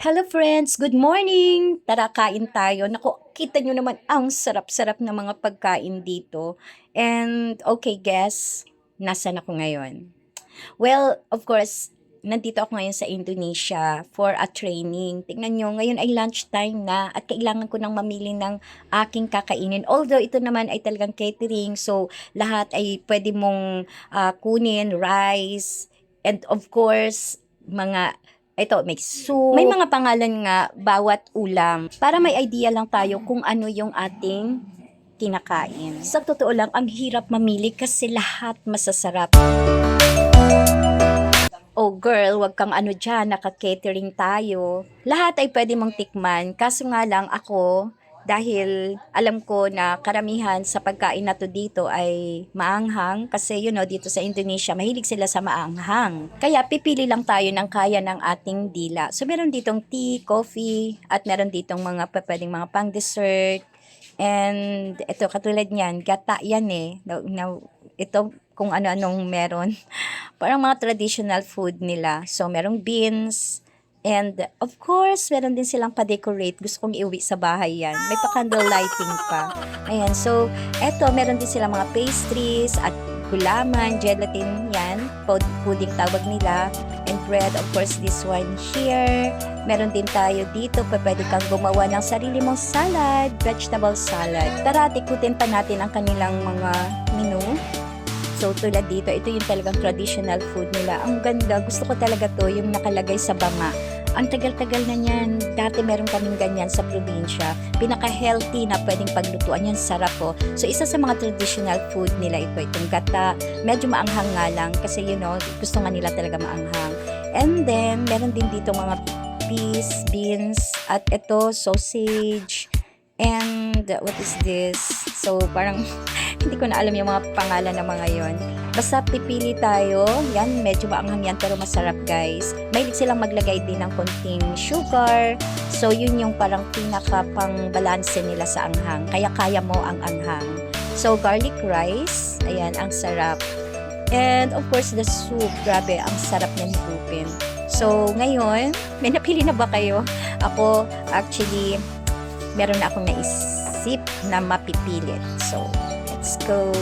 Hello friends, good morning! Tara kain tayo. Naku, kita nyo naman ang sarap-sarap ng mga pagkain dito. And okay guess, nasan ako ngayon? Well, of course, nandito ako ngayon sa Indonesia for a training. Tingnan nyo, ngayon ay lunchtime na at kailangan ko nang mamili ng aking kakainin. Although ito naman ay talagang catering, so lahat ay pwede mong kunin, rice, and of course, may soup. May mga pangalan nga bawat ulam para may idea lang tayo kung ano yung ating kinakain. Sa totoo lang, ang hirap mamili kasi lahat masasarap. Oh girl, wag kang ano dyan, naka-catering tayo. Lahat ay pwede mong tikman, kaso nga lang ako, dahil alam ko na karamihan sa pagkain na to dito ay maanghang, kasi dito sa Indonesia, mahilig sila sa maanghang. Kaya pipili lang tayo ng kaya ng ating dila. So meron ditong tea, coffee, at meron ditong mga pwedeng mga pang dessert. And ito, katulad niyan, gata yan eh. Ito, kung ano-anong meron. Parang mga traditional food nila. So, merong beans. And, of course, meron din silang pa-decorate. Gusto kong iuwi sa bahay yan. May pa-candle lighting pa. Ayan. So, eto, meron din silang mga pastries at gulaman, gelatin, yan. Pudding tawag nila. And bread, of course, this one here. Meron din tayo dito. Pwede kang gumawa ng sarili mong salad, vegetable salad. Tara, tikutin pa natin ang kanilang mga menu. So, tulad dito, ito yung talagang traditional food nila. Ang ganda. Gusto ko talaga to, yung nakalagay sa banga. Ang tagal-tagal na yan. Dati meron kaming ganyan sa probinsya. Pinaka-healthy na pwedeng paglutuan yan. Sarap po. So, isa sa mga traditional food nila ito. Itong gata. Medyo maanghang nga lang. Kasi, gusto nga nila talaga maanghang. And then, meron din dito mga peas, beans, at ito, sausage. And, what is this? So, parang hindi ko na alam yung mga pangalan ng mga yon. Basta pipili tayo. Yan, medyo maanghang yan pero masarap guys. Mahilig silang maglagay din ng konting sugar. So, yun yung parang pinaka pang balanse nila sa anghang. Kaya kaya mo ang anghang. So, garlic rice. Ayan, ang sarap. And of course, the soup. Grabe, ang sarap niyan higupin. So, ngayon, may napili na ba kayo? Ako, actually, meron na akong naisip na mapipilit. So, let's go!